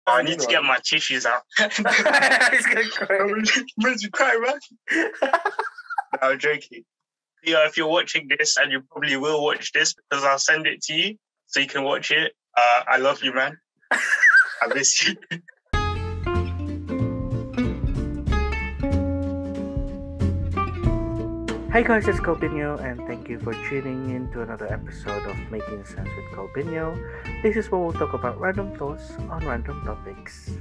I need to get my tissues out. He's gonna cry. I'm ready to cry, man. No, I'm joking. Yeah, if you're watching this, and you probably will watch this because I'll send it to you so you can watch it. I love you, man. I miss you. Hi guys, it's Copinho, and thank you for tuning in to another episode of Making Sense with Copinho. This is where we'll talk about random thoughts on random topics.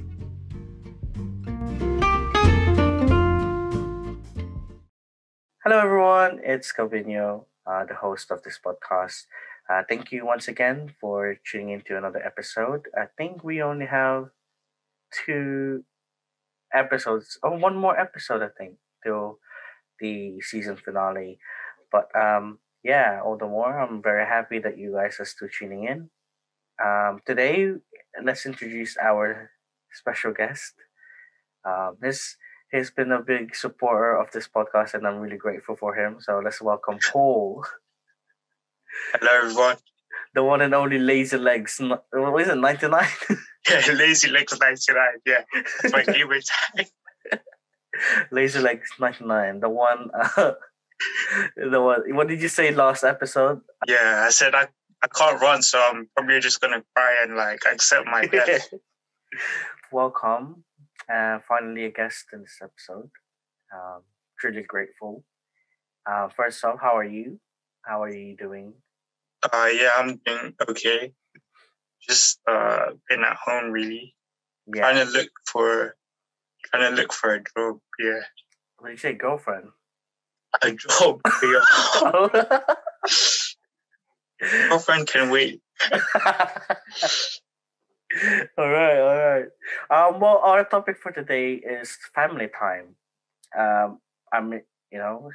Hello everyone, it's Copinho, the host of this podcast. Thank you once again for tuning in to another episode. I think we only have two episodes, one more episode, I think, till the season finale. But yeah, all the more, I'm very happy that you guys are still tuning in. Today, let's introduce our special guest. He's been a big supporter of this podcast, and I'm really grateful for him. So let's welcome Paul. Hello, everyone. The one and only Lazy Legs. What is it, 99? Yeah, Lazy Legs 99. Yeah, that's my favorite time. Lazy Legs 99. The one. The one. What did you say last episode? Yeah, I said I can't run, so I'm probably just gonna cry and accept my death. Welcome. Finally a guest in this episode. Truly grateful. First off, how are you? How are you doing? Yeah, I'm doing okay. Just been at home really. Yeah. Trying to look for a job. Yeah. What did you say, girlfriend? A job. Yeah. Girlfriend can wait. All right. Well, our topic for today is family time.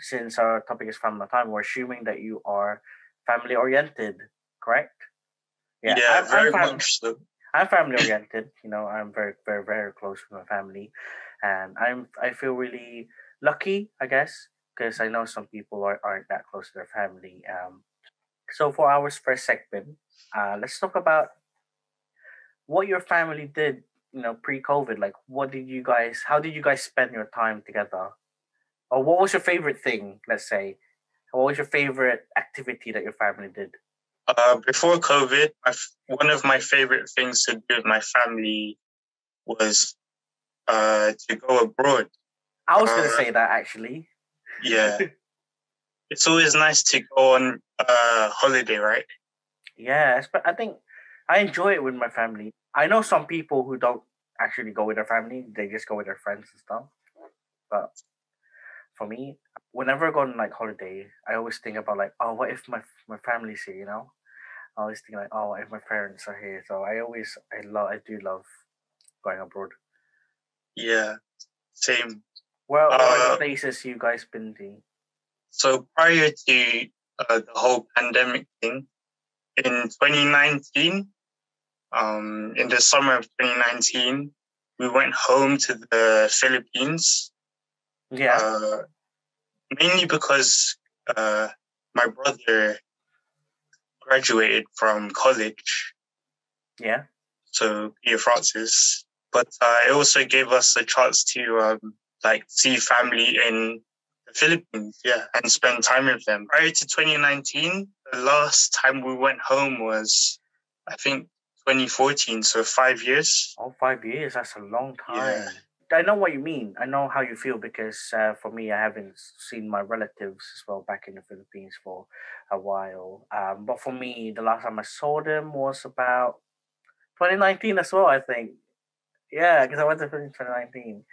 Since our topic is family time, we're assuming that you are family oriented, correct? Yeah, very much so. I'm family oriented. I'm very, very, very close with my family, and I feel really lucky, I guess, because I know some people aren't that close to their family. So for our first segment, let's talk about what your family did, pre-COVID. Like, how did you guys spend your time together? Or what was your favorite thing, let's say? What was your favorite activity that your family did? Before COVID, one of my favorite things to do with my family was to go abroad. I was going to say that, actually. Yeah. It's always nice to go on holiday, right? Yes, but I think I enjoy it with my family. I know some people who don't actually go with their family; they just go with their friends and stuff. But for me, whenever I go on holiday, I always think about what if my family's here? I always think what if my parents are here? So I do love going abroad. Yeah, same. Where are the places you guys been to? So prior to the whole pandemic thing, in 2019, in the summer of 2019, we went home to the Philippines. Yeah. Mainly because my brother graduated from college. Yeah. So Pierre Francis. But it also gave us a chance to see family in the Philippines, and spend time with them. Prior to 2019, the last time we went home was, I think, 2014, so 5 years. Oh, 5 years, that's a long time. Yeah. I know what you mean. I know how you feel because for me, I haven't seen my relatives as well back in the Philippines for a while. But for me, the last time I saw them was about 2019 as well, I think. Yeah, because I went to Philippines 2019.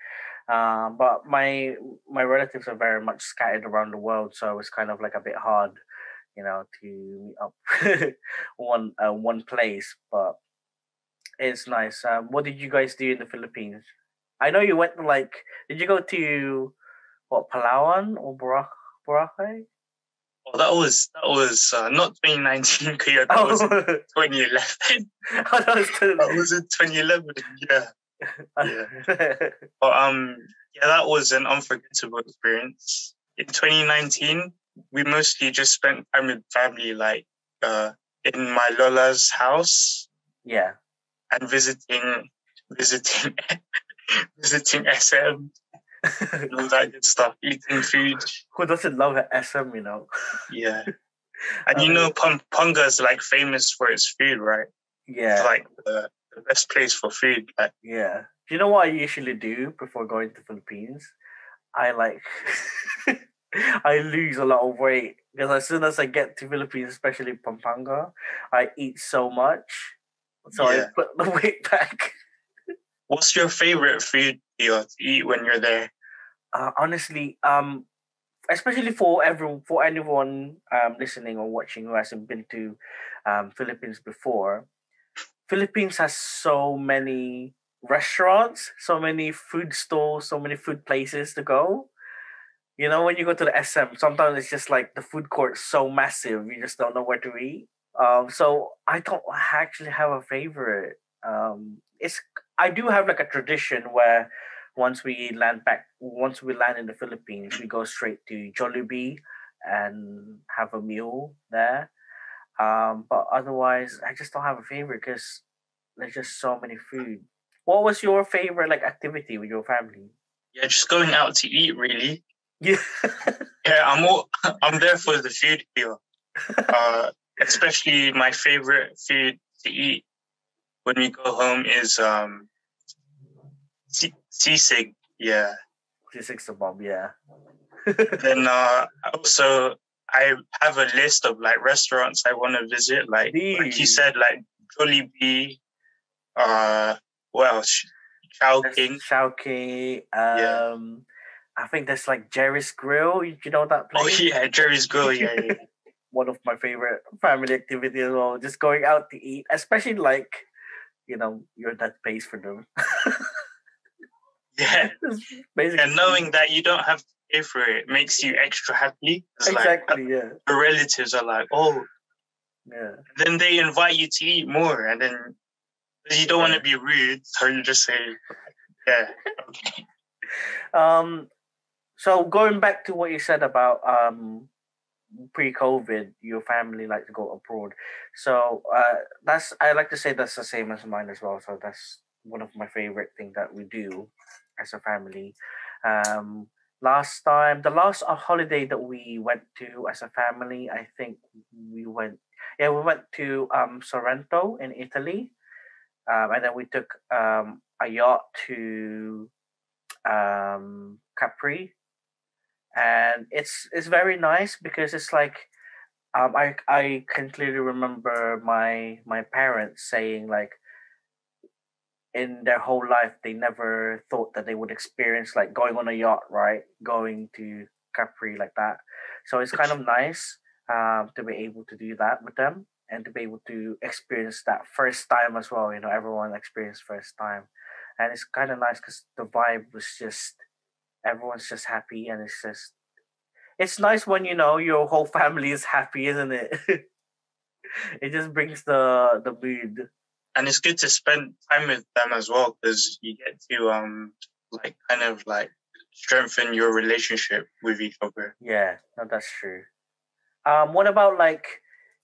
But my relatives are very much scattered around the world, so it's kind of a bit hard, to meet up one place. But it's nice. What did you guys do in the Philippines? I know you went to did you go to Palawan or Boracay? Oh, that was not 2019, Kuya. That was 2011. That was in 2011. Yeah. But that was an unforgettable experience. In 2019, we mostly just spent time with family, in my Lola's house. Yeah. And visiting visiting visiting SM and all that good stuff, eating food. Who doesn't love SM, Yeah. And Ponga's like famous for its food, right? It's Yeah. like the best place for food. Like, Yeah. Do you know what I usually do before going to Philippines? I like I lose a lot of weight because as soon as I get to Philippines, especially Pampanga, I eat so much, so I yeah. put the weight back. What's your favorite food to eat when you're there? Honestly, especially for anyone listening or watching who hasn't been to Philippines before, Philippines has so many restaurants, so many food stalls, so many food places to go. When you go to the SM, sometimes it's just like the food court's so massive, you just don't know where to eat. So I don't actually have a favorite. It's I do have like a tradition where once we land in the Philippines, we go straight to Jollibee and have a meal there. But otherwise, I just don't have a favorite because there's just so many food. What was your favorite like activity with your family? Yeah, just going out to eat, really. Yeah. Yeah, I'm there for the food here. Especially my favorite food to eat when we go home is sisig. Yeah. Sisig kebab, yeah. Then also I have a list of like restaurants I want to visit. Like you said, like Jollibee. What else? Chowking. Chowking. Yeah. I think there's like Jerry's Grill. You know that Oh place? yeah, Jerry's Grill. Yeah. One of my favorite family activities as well. Just going out to eat, especially like you're that pays for them. Yeah. Basically, And knowing that you don't have to pay for it makes you extra happy. It's exactly. Like, yeah. the relatives are like, oh. Yeah. Then they invite you to eat more, and then you don't want to be rude, so you just say, yeah. Okay. So going back to what you said about pre-COVID, your family like to go abroad. So I like to say that's the same as mine as well. So that's one of my favorite things that we do as a family. Um, the last holiday that we went to as a family, I think we went to Sorrento in Italy, and then we took a yacht to Capri, and it's very nice because it's like I can clearly remember my parents saying like in their whole life they never thought that they would experience like going on a yacht, right? Going to Capri like that. So it's kind of nice to be able to do that with them and to be able to experience that first time as well. Everyone experienced first time, and it's kind of nice because the vibe was just everyone's just happy, and it's nice when your whole family is happy, isn't it? It just brings the mood. And it's good to spend time with them as well because you get to like kind of like strengthen your relationship with each other. Yeah, no, that's true. What about like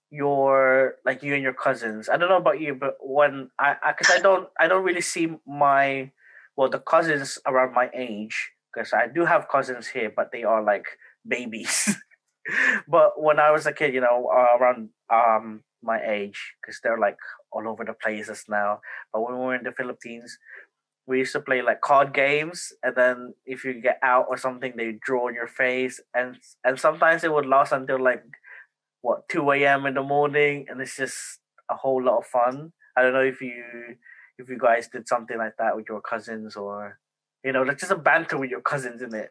you and your cousins? I don't know about you, but when because I don't really see the cousins around my age because I do have cousins here, but they are like babies. But when I was a kid, around my age, because they're like all over the places now. But when we were in the Philippines, we used to play like card games, and then if you get out or something, they draw on your face, and sometimes it would last until like 2 a.m. in the morning, and it's just a whole lot of fun. I don't know if you guys did something like that with your cousins or like just a banter with your cousins in it.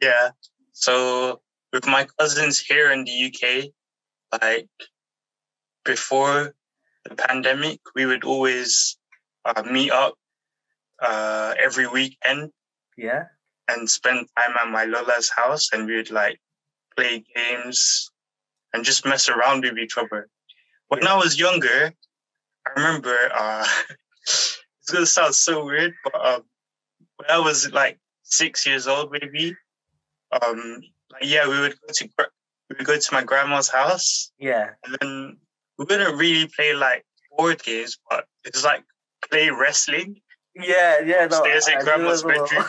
Yeah. So with my cousins here in the UK, like before the pandemic, we would always meet up every weekend. Yeah. And spend time at my Lola's house, and we would like play games and just mess around with each other. When I was younger, I remember it's gonna sound so weird, but when I was like 6 years old, maybe, we would go to my grandma's house. Yeah. And then we wouldn't really play like board games, but it's like play wrestling Yeah, no, upstairs in I do grandma's as well. bedroom,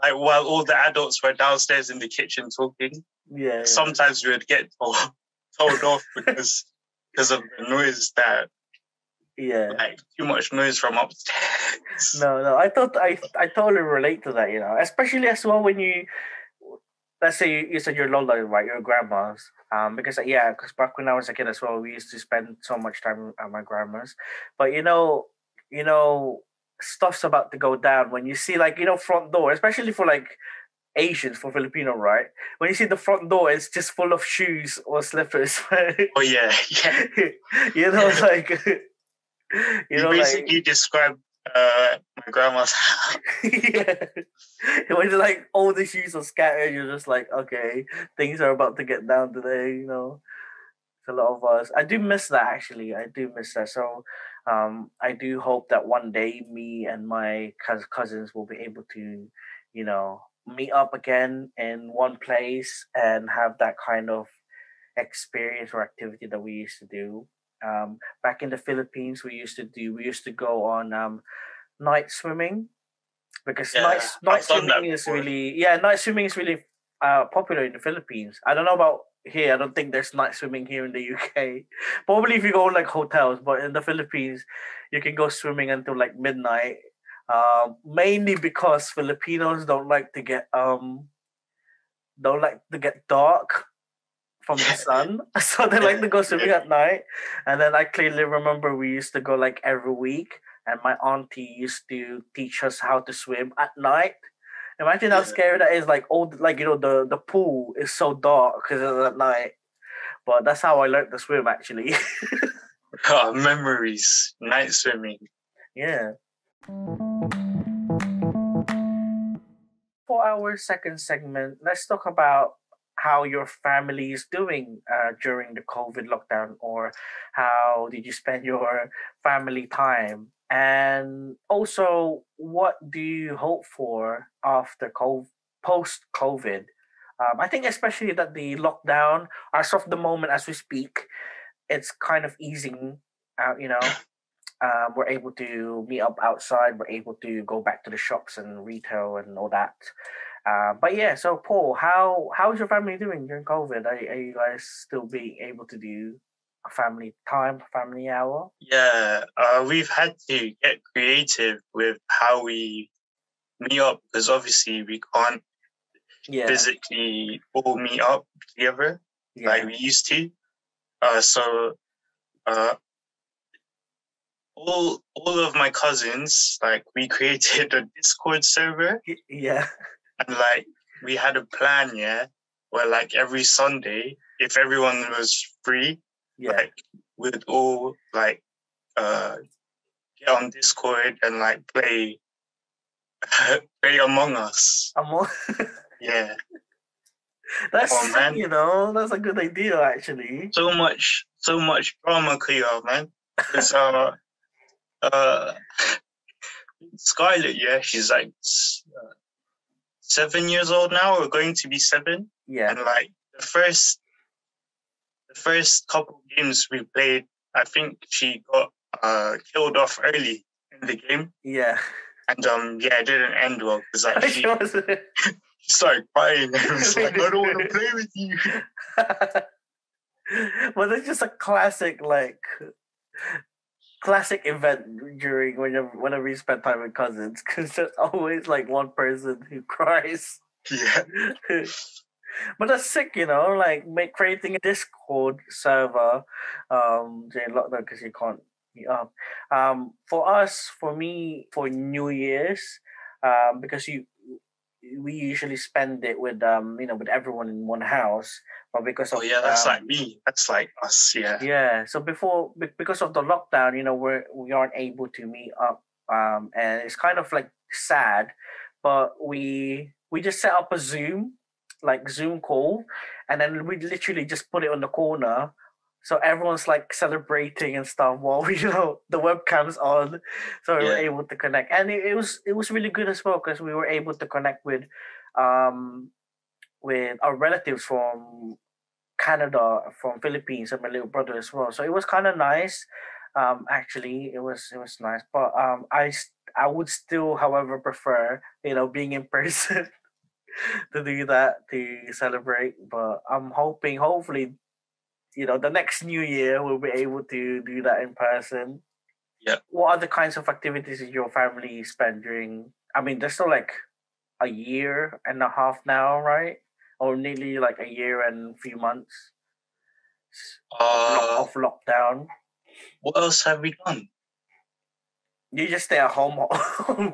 like while all the adults were downstairs in the kitchen talking. Yeah. Sometimes we would get told off because of the noise that, like too much noise from upstairs. No, I thought I totally relate to that, especially as well when you, let's say you said your Lola, right, your grandma's, because back when I was a kid as well, we used to spend so much time at my grandma's, but you know, stuff's about to go down when you see, like, front door, especially for like Asians, for Filipino, right? When you see the front door, it's just full of shoes or slippers. Oh yeah. Like you basically described my grandma's house. Yeah. When like all the shoes are scattered, you're just like, okay, things are about to get down today. It's a lot of us. I do miss that, actually. I do miss that. So, I do hope that one day me and my cousins will be able to, meet up again in one place and have that kind of experience or activity that we used to do. Back in the Philippines, we used to go on night swimming, because night I've done that swimming is before. really popular in the Philippines. I don't know about here. I don't think there's night swimming here in the UK. Probably if you go like hotels, but in the Philippines, you can go swimming until like midnight. Mainly because Filipinos don't like to get dark from the sun, so they like to go swimming at night. And then I clearly remember we used to go like every week, and my auntie used to teach us how to swim at night. Imagine how scary that is! Like the pool is so dark because it's at night. But that's how I learned to swim, actually. Memories, night swimming. Yeah. For our second segment, let's talk about how your family is doing during the COVID lockdown, or how did you spend your family time? And also, what do you hope for after post COVID? I think especially that the lockdown, as of the moment as we speak, it's kind of easing out. We're able to meet up outside. We're able to go back to the shops and retail and all that. But yeah, so Paul, how's your family doing during COVID? Are you guys still being able to do a family time, family hour? Yeah, we've had to get creative with how we meet up, because obviously we can't physically all meet up together like we used to. So all of my cousins, like, we created a Discord server. Yeah. And like we had a plan, where like every Sunday, if everyone was free, like we'd all like get on Discord and like play Among Us. Yeah. That's that's a good idea, actually. So much drama, Kuya, man. It's Scarlett, she's like 7 years old now, or going to be 7. Yeah. And like the first couple games we played, I think she got killed off early in the game. Yeah. And it didn't end well, because like she started crying and was like, I don't want to play with you. Well, it's just a classic event during whenever you spend time with cousins, because there's always like one person who cries. Yeah. But that's sick, like creating a Discord server during lockdown because you can't meet up. For me, for New Year's, because we usually spend it with with everyone in one house, but because of that's like me, that's like us. So because of the lockdown, we aren't able to meet up, and it's kind of like sad, but we just set up a Zoom call, and then we literally just put it on the corner, so everyone's like celebrating and stuff while the webcam's on, so we were able to connect. And it was really good as well, because we were able to connect with our relatives from Canada, from Philippines, and my little brother as well. So it was kind of nice. Actually, it was nice, but I would still, however, prefer being in person to do that to celebrate. But I'm hoping, hopefully, the next New Year we'll be able to do that in person. Yeah. What other kinds of activities did your family spend during? I mean, there's still like a year and a half now, right? Or nearly like a year and few months Uh, of lockdown. what else have we done? You just stay at home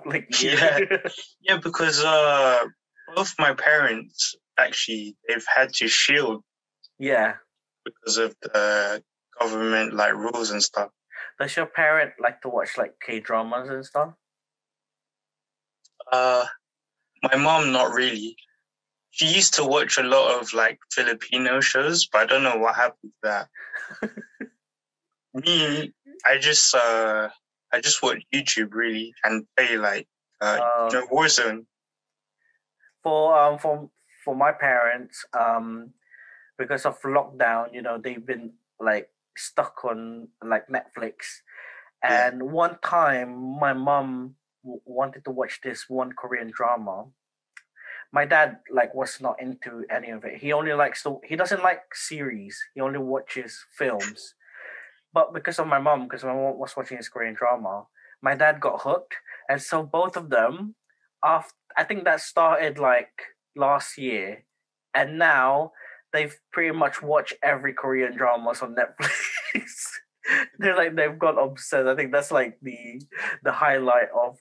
like year. Yeah, yeah, because both my parents actually they've had to shield Yeah. because of the government like rules and stuff. Does your parent like to watch like K dramas and stuff? Uh, my mom not really. She used to watch a lot of like Filipino shows, but I don't know what happened to that. Me, I just watch YouTube really and play like Warzone. For for my parents, because of lockdown, they've been like stuck on like Netflix. Yeah, And one time, my mom wanted to watch this one Korean drama. My dad like was not into any of it. He only likes to. He doesn't like series. He only watches films. But because my mom was watching this Korean drama, my dad got hooked, and so both of them, after I think that started like last year, and now they've pretty much watched every Korean dramas on Netflix. They've got obsessed. I think that's like the highlight of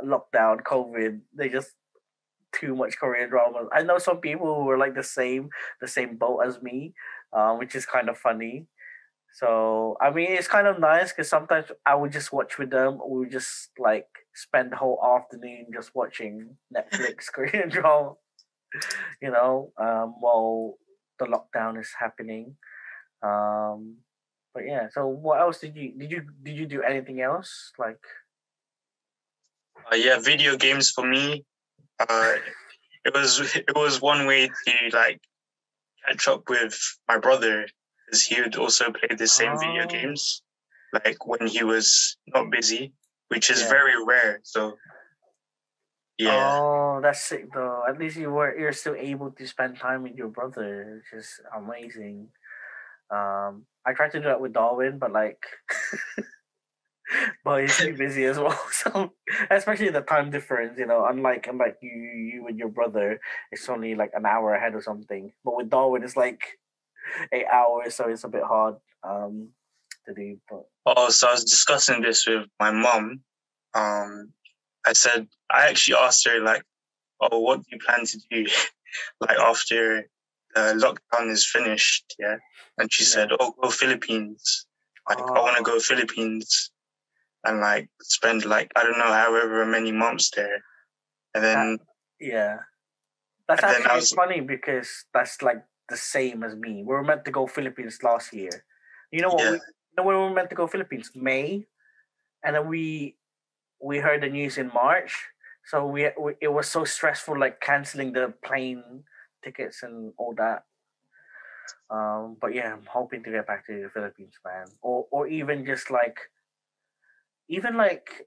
lockdown, COVID. They just too much Korean dramas. I know some people who were like the same boat as me, which is kind of funny. So I mean, it's kind of nice because sometimes I would just watch with them. We would just like spend the whole afternoon just watching Netflix Korean drama, while the lockdown is happening. Um, but yeah, so what else did you do anything else like? yeah, video games for me. Uh, it was one way to like catch up with my brother because he would also play the same video Oh, games like when he was not busy, which is yeah. very rare. So yeah, Oh, that's sick though. At least you're still able to spend time with your brother, which is amazing. I tried to do that with Darwin, but like, but he's too busy as well. So especially the time difference, unlike you and your brother, it's only like an hour ahead or something. But with Darwin, it's like 8 hours, so it's a bit hard to do. But so I was discussing this with my mom. Um, I actually asked her like, "Oh, what do you plan to do like after the lockdown is finished?" Yeah, and she said, yeah. "Oh, go Philippines. Like, I want to Oh, go Philippines and like spend like I don't know however many months there." And that then yeah. That's and then I actually was funny because that's like the same as me. We were meant to go Philippines last year. You know what? yeah, When we were meant to go Philippines? May, and then we heard the news in March. So it was so stressful, like canceling the plane tickets and all that. But yeah, I'm hoping to get back to the Philippines, man, or even just like even like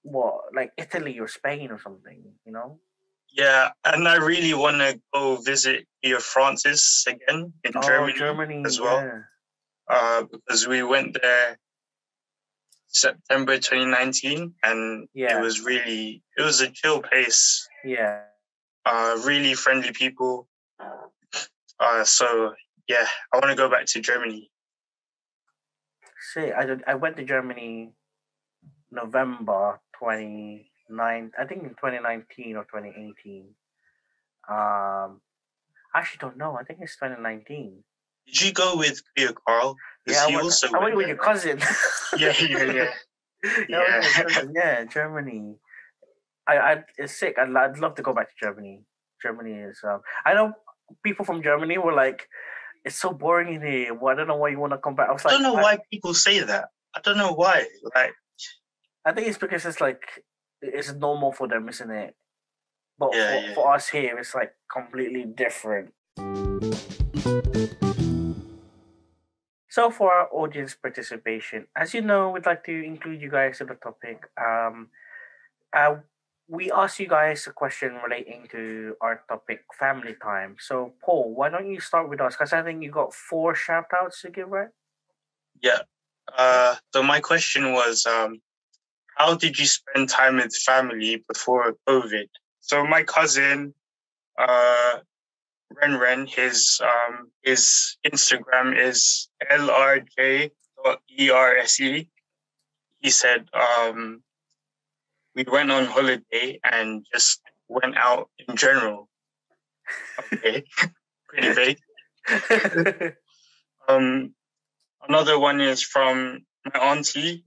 what like Italy or Spain or something. yeah, and I really want to go visit your Francis again in Oh, Germany Germany, as well. yeah, Because we went there September 2019, and yeah, it was a chill place. yeah. Really friendly people. So yeah, I want to go back to Germany. See, I went to Germany November 29, I think in 2019 or 2018. Um, I actually don't know. I think it's 2019. Did you go with Cleo Carl? Because Yeah, he also I went went with there, your right? cousin. Yeah, yeah, yeah, Yeah, I went with your yeah. cousin. Yeah, Germany. It's sick. I'd love to go back to Germany. Germany is. I know people from Germany were like, "It's so boring in here. Well, I don't know why you want to come back." I was I don't like, know why people say that. I don't know why. Like, I think it's because it's like it's normal for them, isn't it? But yeah, for yeah. for us here, it's like completely different. So for our audience participation, as you know, we'd like to include you guys in the topic. Uh, we asked you guys a question relating to our topic, family time. So Paul, why don't you start with us? Because I think you got 4 shout outs to give, right? Yeah. So my question was, how did you spend time with family before COVID? So my cousin, Ren, his Instagram is LRJ.ERSE. He said, we went on holiday and just went out in general. Okay, pretty vague. Another one is from my auntie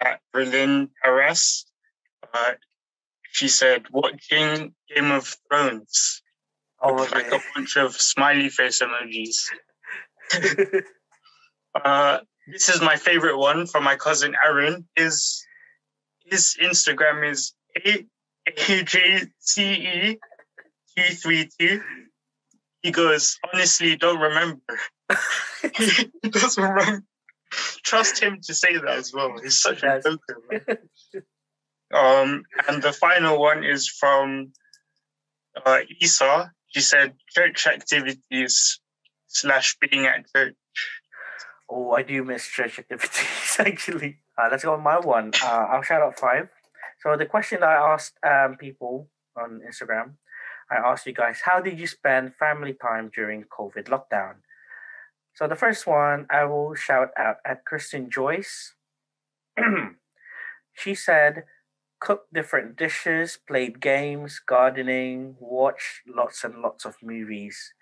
at Berlin, Paris. She said, watching Game of Thrones. Oh, with like a bunch of smiley face emojis. This is my favorite one from my cousin Aaron. His Instagram is AJCE232. He goes, honestly, don't remember. He doesn't remember. Trust him to say that as well. He's such a joker, man. And the final one is from Isa. She said church activities / being at church. Oh, I do miss church activities, actually. Let's go with my one. I'll shout out 5. So the question I asked people on Instagram, I asked you guys, how did you spend family time during COVID lockdown? So the first one, I will shout out at Kristen Joyce. She said, cooked different dishes, played games, gardening, watched lots and lots of movies.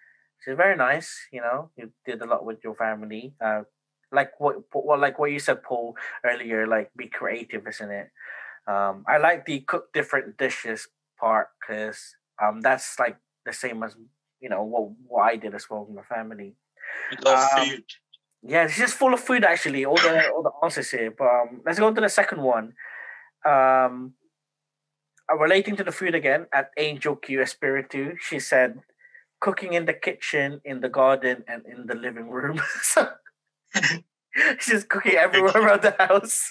She's very nice, you know. You did a lot with your family. Like what you said, Paul, earlier. Like, be creative, isn't it? I like the cook different dishes part because that's like the same as what I did as well with my family. We love food. Yeah, it's just full of food actually. All the answers here. But let's go to the second one. Relating to the food again, at Angel Q Espiritu, she said, cooking in the kitchen, in the garden, and in the living room. So she's cooking everywhere around the house.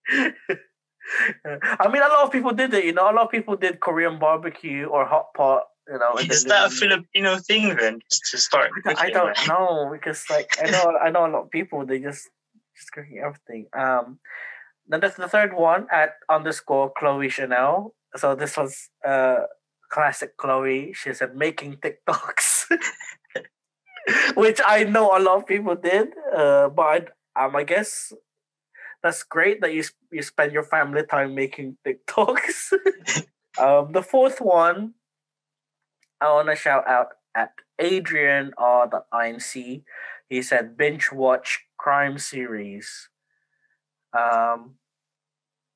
I mean, a lot of people did it. You know, a lot of people did Korean barbecue or hot pot. You know, is that a Filipino thing then? Just to start. I don't know because, like, I know a lot of people. They just cooking everything. Then that's the third one at _ Chloe Chanel. So this was classic Chloe. She said making TikToks, which I know a lot of people did. But I guess that's great that you spend your family time making TikToks. The fourth one, I want to shout out at Adrian R.INC. He said binge watch crime series.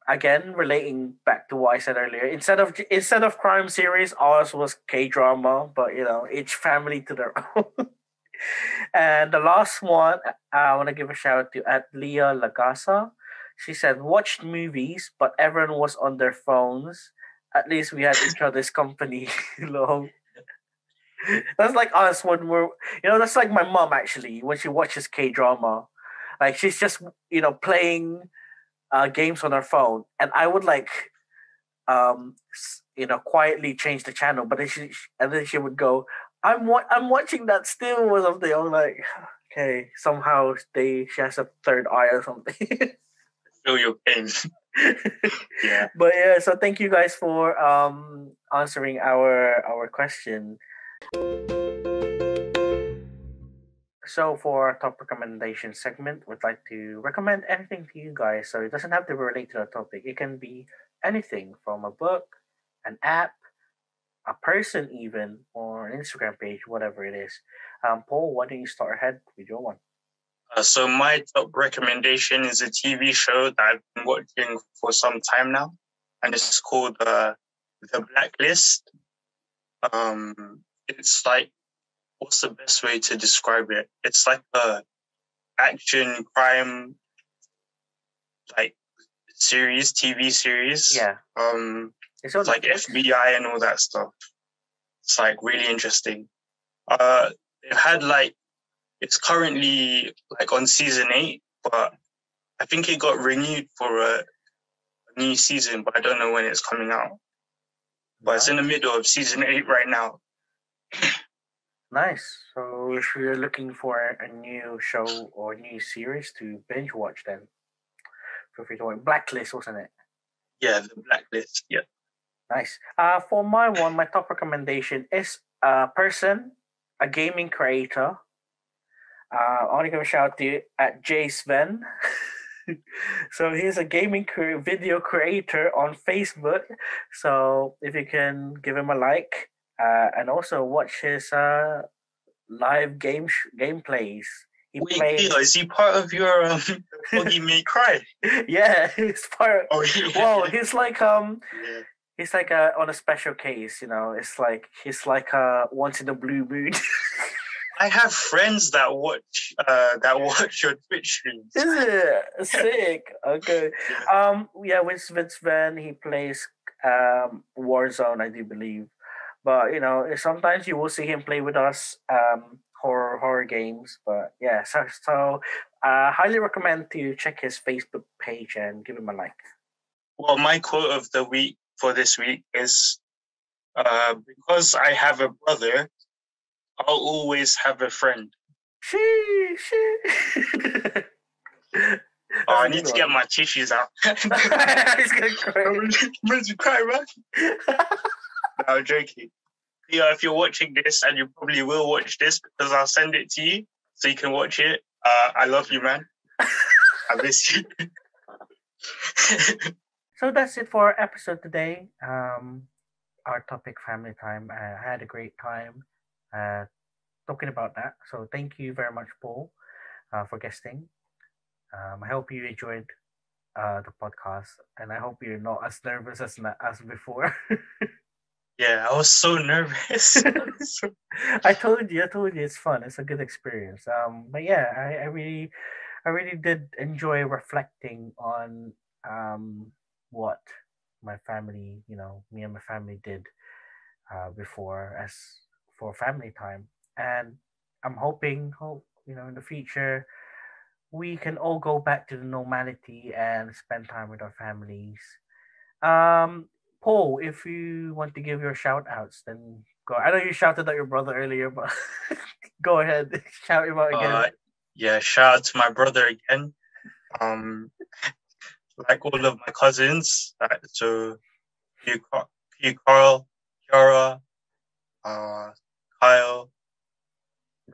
Again, relating back to what I said earlier, instead of crime series, ours was K-drama, but each family to their own. And the last one, I want to give a shout out to at Leah Lagasa. She said, watched movies, but everyone was on their phones. At least we had each other's company. That's like us when we're, that's like my mom actually, when she watches K-drama. Like, she's just, playing games on her phone, and I would quietly change the channel, but then she would go, I'm watching that still or something. I'm like, okay, somehow she has a third eye or something. Feel your pain. Yeah. But yeah, so thank you guys for answering our question. So for our top recommendation segment, we'd like to recommend anything to you guys. So it doesn't have to relate to a topic. It can be anything from a book, an app, a person even, or an Instagram page, whatever it is. Paul, why don't you start ahead with your one? So my top recommendation is a TV show that I've been watching for some time now, and it's called The Blacklist. It's like, what's the best way to describe it? It's like a action crime like TV series. Yeah. It's like FBI and all that stuff. It's like really interesting. They've had like It's currently like on season 8, but I think it got renewed for a new season, but I don't know when it's coming out. But it's in the middle of season 8 right now. Nice. So if you're looking for a new show or new series to binge watch, then feel free to watch Blacklist, wasn't it? Yeah, the Blacklist. Yeah. Nice. For my one, my top recommendation is a person, a gaming creator. I want to give a shout out to you at JSven. So he's a gaming video creator on Facebook. So if you can give him a like and also watch his live gameplays. Wait, is he part of your Foggy May Cry? Yeah, he's part. Oh, yeah. Well, he's like Yeah. he's like on a special case, you know. It's like he's like once in a blue moon. I have friends that watch your Twitch streams. Is it sick? Okay. Yeah, with JSven, he plays Warzone, I do believe. But you know, sometimes you will see him play with us horror games. But yeah, so highly recommend to check his Facebook page and give him a like. Well, my quote of the week for this week is, because I have a brother, I'll always have a friend. She. I need to get my tissues out. He's gonna cry. Makes me cry, man. No, I'm joking. Yeah, if you're watching this, and you probably will watch this because I'll send it to you so you can watch it. I love you, man. I miss you. So that's it for our episode today. Our topic, family time. I had a great time talking about that. So thank you very much, Paul, for guesting. I hope you enjoyed the podcast, and I hope you're not as nervous as before. Yeah, I was so nervous. I told you, it's fun. It's a good experience. But yeah, I really did enjoy reflecting on what my family, me and my family did before as for family time, and I'm hoping, in the future we can all go back to the normality and spend time with our families. Paul, if you want to give your shout outs, then go. I know you shouted at your brother earlier, but go ahead, shout him out again. Yeah, shout out to my brother again. Like all of my cousins, so you, Carl, Kiara, Kyle,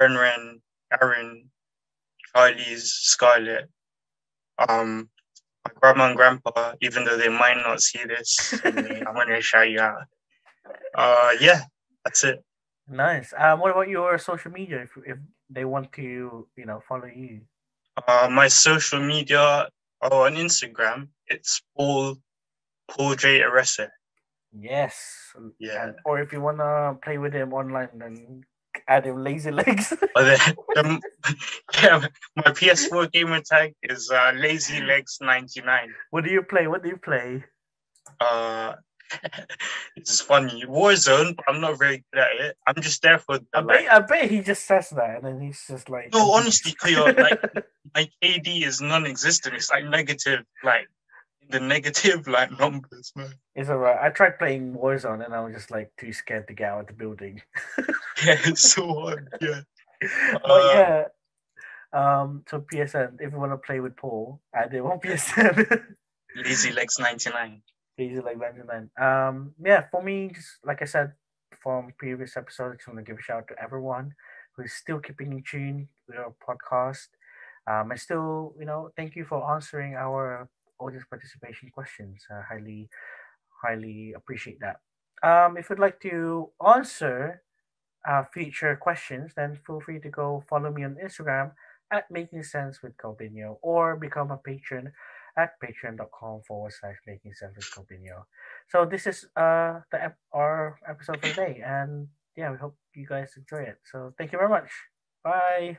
Ren, Aaron, Charlie's, Scarlett, my grandma and grandpa, even though they might not see this, I'm gonna shout you out. Yeah, that's it. Nice. What about your social media? If they want to, follow you. My social media on Instagram, it's Paul J Erese. Yes. Yeah. Or if you wanna play with him online, then add him Lazy Legs. Yeah, my PS4 gamer tag is Lazy Legs 99. What do you play? It's funny. Warzone, but I'm not very good at it. I'm just there for the, I bet he just says that and then he's just like, no, honestly, Cleo, like my KD is non-existent. It's like negative, like the negative like numbers, man. It's alright. I tried playing Warzone and I was just like too scared to get out of the building. Yeah, it's so hard. Yeah. But yeah. So PSN, if you want to play with Paul, add him on PSN. Lazy Legs 99. Lazy Legs 99. Yeah, for me, just like I said from previous episodes, I just want to give a shout out to everyone who's still keeping in tune with our podcast. And still, thank you for answering our audience participation questions. I highly appreciate that. If you'd like to answer future questions, then feel free to go follow me on Instagram at Making Sense with Calvino or become a patron at patreon.com/Making Sense with Calvino. So this is our episode for today, and yeah, we hope you guys enjoy it. So thank you very much. Bye.